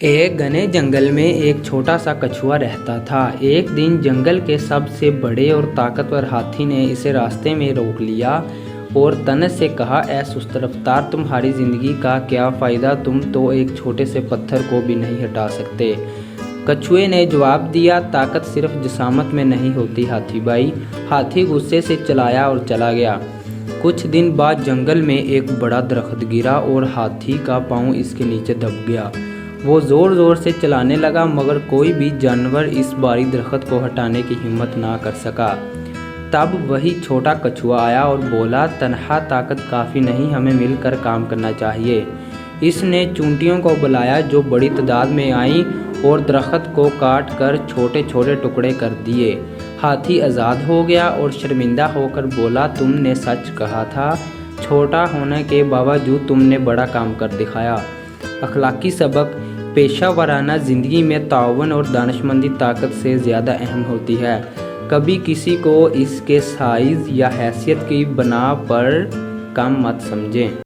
ایک گھنے جنگل میں ایک چھوٹا سا کچھوا رہتا تھا۔ ایک دن جنگل کے سب سے بڑے اور طاقتور ہاتھی نے اسے راستے میں روک لیا اور طنز سے کہا، اے سست رفتار، تمہاری زندگی کا کیا فائدہ؟ تم تو ایک چھوٹے سے پتھر کو بھی نہیں ہٹا سکتے۔ کچھوے نے جواب دیا، طاقت صرف جسامت میں نہیں ہوتی ہاتھی بھائی۔ ہاتھی غصے سے چلایا اور چلا گیا۔ کچھ دن بعد جنگل میں ایک بڑا درخت گرا اور ہاتھی کا پاؤں اس کے نیچے دب گیا۔ وہ زور زور سے چلانے لگا مگر کوئی بھی جانور اس بھاری درخت کو ہٹانے کی ہمت نہ کر سکا۔ تب وہی چھوٹا کچھوا آیا اور بولا، تنہا طاقت کافی نہیں، ہمیں مل کر کام کرنا چاہیے۔ اس نے چونٹیوں کو بلایا جو بڑی تعداد میں آئیں اور درخت کو کاٹ کر چھوٹے چھوٹے ٹکڑے کر دیے۔ ہاتھی آزاد ہو گیا اور شرمندہ ہو کر بولا، تم نے سچ کہا تھا، چھوٹا ہونے کے باوجود تم نے بڑا کام کر دکھایا۔ اخلاقی سبق: پیشہ ورانہ زندگی میں تعاون اور دانشمندی طاقت سے زیادہ اہم ہوتی ہے۔ کبھی کسی کو اس کے سائز یا حیثیت کی بنا پر کم مت سمجھیں۔